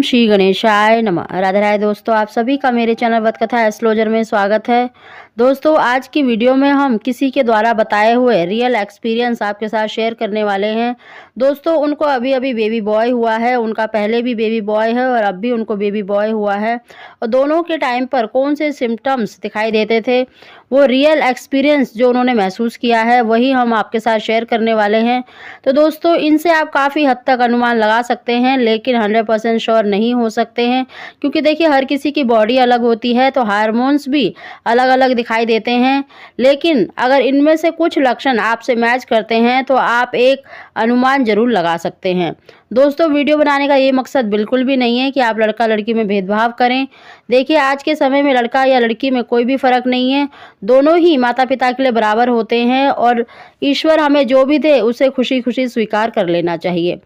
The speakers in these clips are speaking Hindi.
ओम श्री गणेशाय नमः। राधे राधे दोस्तों, आप सभी का मेरे चैनल वत कथा एस्ट्रोलॉजर में स्वागत है। दोस्तों, आज की वीडियो में हम किसी के द्वारा बताए हुए रियल एक्सपीरियंस आपके साथ शेयर करने वाले हैं। दोस्तों, उनको अभी अभी बेबी बॉय हुआ है, उनका पहले भी बेबी बॉय है और अब भी उनको बेबी बॉय हुआ है। और दोनों के टाइम पर कौन से सिम्टम्स दिखाई देते थे, वो रियल एक्सपीरियंस जो उन्होंने महसूस किया है वही हम आपके साथ शेयर करने वाले हैं। तो दोस्तों, इनसे आप काफ़ी हद तक अनुमान लगा सकते हैं, लेकिन 100% श्योर नहीं हो सकते हैं, क्योंकि देखिए हर किसी की बॉडी अलग होती है, तो हार्मोन्स भी अलग अलग दिखाई देते हैं। लेकिन अगर इनमें से कुछ लक्षण आपसे मैच करते हैं तो आप एक अनुमान जरूर लगा सकते हैं। दोस्तों, वीडियो बनाने का ये मकसद बिल्कुल भी नहीं है कि आप लड़का लड़की में भेदभाव करें। देखिए, आज के समय में लड़का या लड़की में कोई भी फर्क नहीं है, दोनों ही माता पिता के लिए बराबर होते हैं और ईश्वर हमें जो भी दे उसे खुशी खुशी स्वीकार कर लेना चाहिए।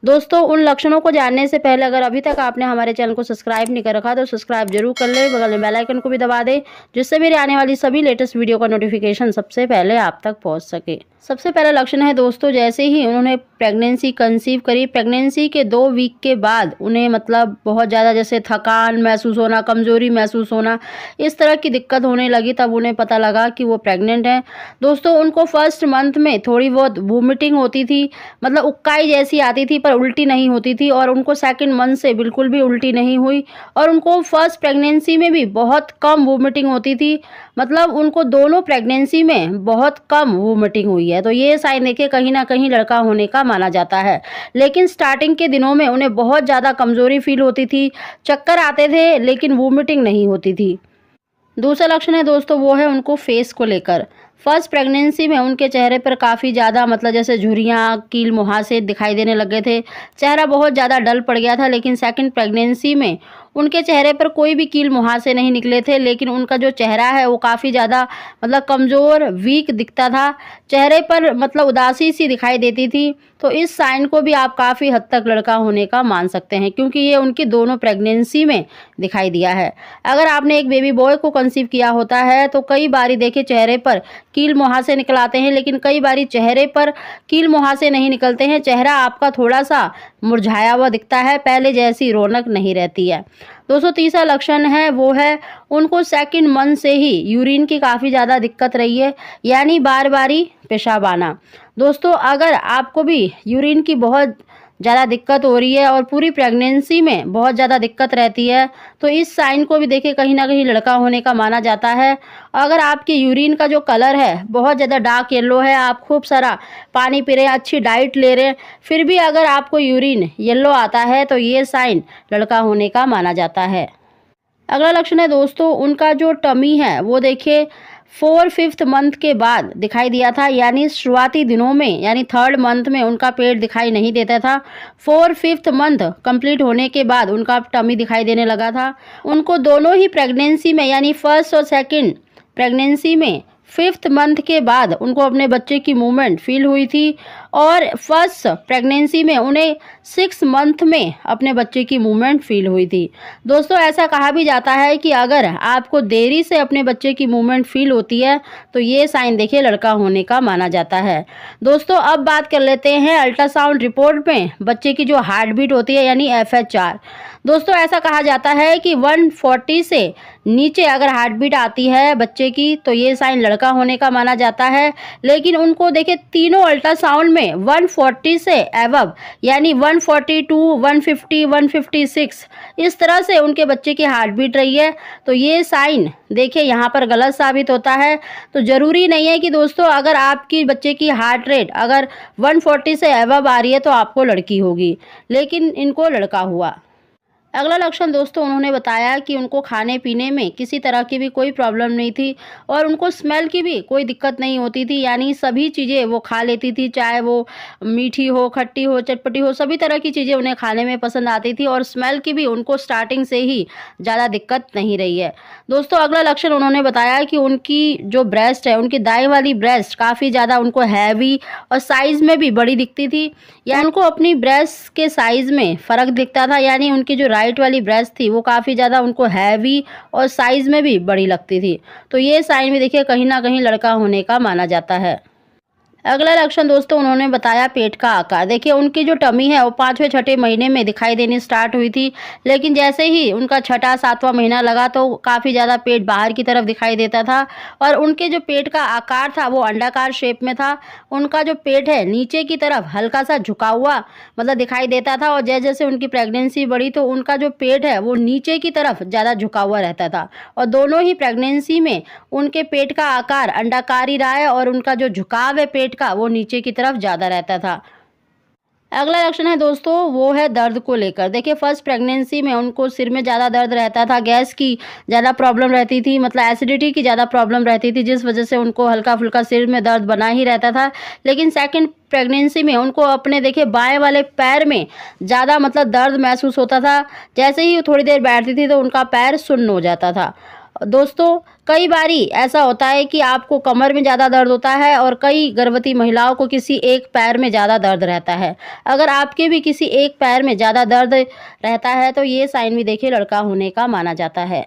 दोस्तों, उन लक्षणों को जानने से पहले अगर अभी तक आपने हमारे चैनल को सब्सक्राइब नहीं कर रखा तो सब्सक्राइब जरूर कर ले, बगल में बेल आइकन को भी दबा दें, जिससे मेरे आने वाली सभी लेटेस्ट वीडियो का नोटिफिकेशन सबसे पहले आप तक पहुंच सके। सबसे पहला लक्षण है दोस्तों, जैसे ही उन्होंने प्रेगनेंसी कंसीव करी, प्रेगनेंसी के 2 वीक के बाद उन्हें मतलब बहुत ज़्यादा जैसे थकान महसूस होना, कमज़ोरी महसूस होना, इस तरह की दिक्कत होने लगी। तब उन्हें पता लगा कि वो प्रेग्नेंट हैं। दोस्तों, उनको फर्स्ट मंथ में थोड़ी बहुत वोमिटिंग होती थी, मतलब उक्काई जैसी आती थी पर उल्टी नहीं होती थी, और उनको सेकंड मंथ से बिल्कुल भी उल्टी नहीं हुई। और उनको फर्स्ट प्रेगनेंसी में भी बहुत कम वोमिटिंग होती थी, मतलब उनको दोनों प्रेगनेंसी में बहुत कम वोमिटिंग हुई है। तो ये साइन देखिए कहीं ना कहीं लड़का होने का माना जाता है। लेकिन स्टार्टिंग के दिनों में उन्हें बहुत ज़्यादा कमज़ोरी फील होती थी, चक्कर आते थे, लेकिन वोमिटिंग नहीं होती थी। दूसरा लक्षण है दोस्तों, वो है उनको फेस को लेकर। फर्स्ट प्रेगनेंसी में उनके चेहरे पर काफ़ी ज़्यादा मतलब जैसे झुर्रियाँ, कील मुहासे दिखाई देने लग गए थे, चेहरा बहुत ज़्यादा डल पड़ गया था। लेकिन सेकंड प्रेगनेंसी में उनके चेहरे पर कोई भी कील मुहासे नहीं निकले थे, लेकिन उनका जो चेहरा है वो काफ़ी ज़्यादा मतलब कमज़ोर, वीक दिखता था, चेहरे पर मतलब उदासी सी दिखाई देती थी। तो इस साइन को भी आप काफ़ी हद तक लड़का होने का मान सकते हैं, क्योंकि ये उनकी दोनों प्रेगनेंसी में दिखाई दिया है। अगर आपने एक बेबी बॉय को कंसीव किया होता है तो कई बारी देखिए चेहरे पर कील मुहासे निकल आते हैं, लेकिन कई बारी चेहरे पर कील मुहासे नहीं निकलते हैं, चेहरा आपका थोड़ा सा मुरझाया हुआ दिखता है, पहले जैसी रौनक नहीं रहती है। दोस्तों, तीसरा लक्षण है वो है उनको सेकंड मंथ से ही यूरिन की काफ़ी ज़्यादा दिक्कत रही है, यानी बार बारी पेशाब आना। दोस्तों, अगर आपको भी यूरिन की बहुत ज़्यादा दिक्कत हो रही है और पूरी प्रेगनेंसी में बहुत ज़्यादा दिक्कत रहती है, तो इस साइन को भी देखिए कहीं ना कहीं लड़का होने का माना जाता है। अगर आपके यूरिन का जो कलर है बहुत ज़्यादा डार्क येलो है, आप खूब सारा पानी पी रहे हैं, अच्छी डाइट ले रहे हैं, फिर भी अगर आपको यूरिन येलो आता है तो ये साइन लड़का होने का माना जाता है। अगला लक्षण है दोस्तों, उनका जो टमी है वो देखिए 4-5 मंथ के बाद दिखाई दिया था, यानी शुरुआती दिनों में यानी 3rd मंथ में उनका पेट दिखाई नहीं देता था। 4-5 मंथ कंप्लीट होने के बाद उनका टमी दिखाई देने लगा था। उनको दोनों ही प्रेगनेंसी में यानी फर्स्ट और सेकंड प्रेगनेंसी में 5th मंथ के बाद उनको अपने बच्चे की मूवमेंट फील हुई थी, और फर्स्ट प्रेगनेंसी में उन्हें 6 मंथ में अपने बच्चे की मूवमेंट फील हुई थी। दोस्तों, ऐसा कहा भी जाता है कि अगर आपको देरी से अपने बच्चे की मूवमेंट फील होती है तो ये साइन देखिए लड़का होने का माना जाता है। दोस्तों, अब बात कर लेते हैं अल्ट्रासाउंड रिपोर्ट में बच्चे की जो हार्ट बीट होती है यानी FHR। दोस्तों, ऐसा कहा जाता है कि 140 से नीचे अगर हार्ट बीट आती है बच्चे की तो ये साइन लड़का होने का माना जाता है। लेकिन उनको देखिए तीनों अल्ट्रासाउंड में 140 से एबव यानी 142, 150, 156 इस तरह से उनके बच्चे की हार्ट बीट रही है, तो ये साइन देखिए यहाँ पर गलत साबित होता है। तो ज़रूरी नहीं है कि दोस्तों अगर आपकी बच्चे की हार्ट रेट अगर 140 से एबव आ रही है तो आपको लड़की होगी, लेकिन इनको लड़का हुआ। अगला लक्षण दोस्तों, उन्होंने बताया कि उनको खाने पीने में किसी तरह की भी कोई प्रॉब्लम नहीं थी और उनको स्मेल की भी कोई दिक्कत नहीं होती थी, यानी सभी चीज़ें वो खा लेती थी, चाहे वो मीठी हो, खट्टी हो, चटपटी हो, सभी तरह की चीज़ें उन्हें खाने में पसंद आती थी, और स्मेल की भी उनको स्टार्टिंग से ही ज़्यादा दिक्कत नहीं रही है। दोस्तों, अगला लक्षण उन्होंने बताया कि उनकी जो ब्रेस्ट है, उनकी दाएँ वाली ब्रेस्ट काफ़ी ज़्यादा उनको हैवी और साइज़ में भी बड़ी दिखती थी, या उनको अपनी ब्रेस्ट के साइज़ में फ़र्क दिखता था, यानी उनकी जो राइट वाली ब्रेस्ट थी वो काफ़ी ज़्यादा उनको हैवी और साइज़ में भी बड़ी लगती थी। तो ये साइन भी देखिए कहीं ना कहीं लड़का होने का माना जाता है। अगला लक्षण दोस्तों उन्होंने बताया पेट का आकार। देखिए उनकी जो टमी है वो 5वें 6ठे महीने में दिखाई देनी स्टार्ट हुई थी, लेकिन जैसे ही उनका 6ठा 7वां महीना लगा तो काफ़ी ज़्यादा पेट बाहर की तरफ दिखाई देता था और उनके जो पेट का आकार था वो अंडाकार शेप में था। उनका जो पेट है नीचे की तरफ हल्का सा झुका हुआ मतलब दिखाई देता था और जैसे जैसे उनकी प्रेगनेंसी बढ़ी तो उनका जो पेट है वो नीचे की तरफ ज़्यादा झुका हुआ रहता था और दोनों ही प्रेगनेंसी में उनके पेट का आकार अंडाकार ही रहा है और उनका जो झुकाव है पेट का वो नीचे की तरफ ज़्यादा रहता था। अगला लक्षण है दोस्तों वो है दर्द को लेकर। देखिए फर्स्ट प्रेगनेंसी में उनको सिर में ज़्यादा दर्द रहता था, गैस की ज़्यादा प्रॉब्लम रहती थी, मतलब एसिडिटी की ज़्यादा प्रॉब्लम रहती थी, जिस वजह से उनको हल्का फुल्का सिर में दर्द बना ही रहता था। लेकिन सेकंड प्रेगनेंसी में उनको अपने देखिए बाएं वाले पैर में ज़्यादा मतलब दर्द महसूस होता था। जैसे ही थोड़ी देर बैठती थी तो उनका पैर सुन्न हो जाता था। दोस्तों कई बारी ऐसा होता है कि आपको कमर में ज़्यादा दर्द होता है और कई गर्भवती महिलाओं को किसी एक पैर में ज़्यादा दर्द रहता है। अगर आपके भी किसी एक पैर में ज़्यादा दर्द रहता है तो ये साइन भी देखिए लड़का होने का माना जाता है।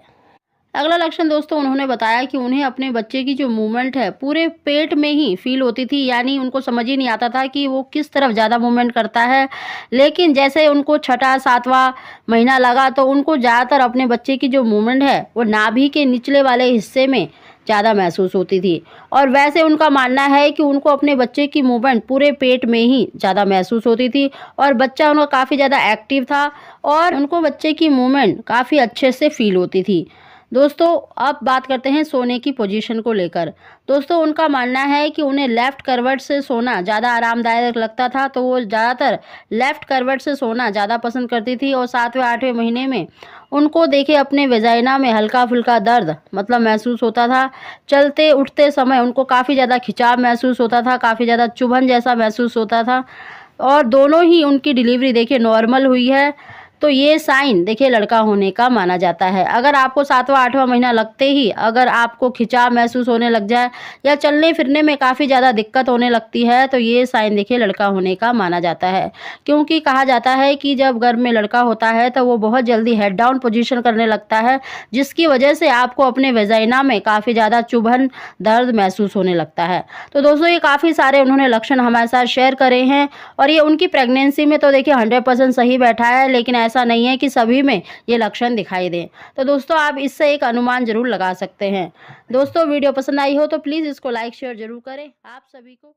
अगला लक्षण दोस्तों उन्होंने बताया कि उन्हें अपने बच्चे की जो मूवमेंट है पूरे पेट में ही फील होती थी, यानी उनको समझ ही नहीं आता था कि वो किस तरफ ज़्यादा मूवमेंट करता है। लेकिन जैसे उनको 6ठा 7वां महीना लगा तो उनको ज़्यादातर अपने बच्चे की जो मूवमेंट है वो नाभि के निचले वाले हिस्से में ज़्यादा महसूस होती थी और वैसे उनका मानना है कि उनको अपने बच्चे की मूवमेंट पूरे पेट में ही ज़्यादा महसूस होती थी और बच्चा उनका काफ़ी ज़्यादा एक्टिव था और उनको बच्चे की मूवमेंट काफ़ी अच्छे से फील होती थी। दोस्तों अब बात करते हैं सोने की पोजीशन को लेकर। दोस्तों उनका मानना है कि उन्हें लेफ़्ट करवट से सोना ज़्यादा आरामदायक लगता था, तो वो ज़्यादातर लेफ़्ट करवट से सोना ज़्यादा पसंद करती थी और 7वें 8वें महीने में उनको देखिए अपने वेजाइना में हल्का फुल्का दर्द मतलब महसूस होता था। चलते उठते समय उनको काफ़ी ज़्यादा खिंचाव महसूस होता था, काफ़ी ज़्यादा चुभन जैसा महसूस होता था और दोनों ही उनकी डिलीवरी देखिए नॉर्मल हुई है, तो ये साइन देखिए लड़का होने का माना जाता है। अगर आपको 7वां 8वां महीना लगते ही अगर आपको खिंचाव महसूस होने लग जाए या चलने फिरने में काफ़ी ज़्यादा दिक्कत होने लगती है तो ये साइन देखिए लड़का होने का माना जाता है, क्योंकि कहा जाता है कि जब गर्भ में लड़का होता है तो वो बहुत जल्दी हेड डाउन पोजीशन करने लगता है, जिसकी वजह से आपको अपने वेजाइना में काफ़ी ज़्यादा चुभन दर्द महसूस होने लगता है। तो दोस्तों ये काफ़ी सारे उन्होंने लक्षण हमारे साथ शेयर करे हैं और ये उनकी प्रेगनेंसी में तो देखिए 100% सही बैठा है, लेकिन ऐसा नहीं है कि सभी में ये लक्षण दिखाई दें। तो दोस्तों आप इससे एक अनुमान जरूर लगा सकते हैं। दोस्तों वीडियो पसंद आई हो तो प्लीज़ इसको लाइक शेयर जरूर करें। आप सभी को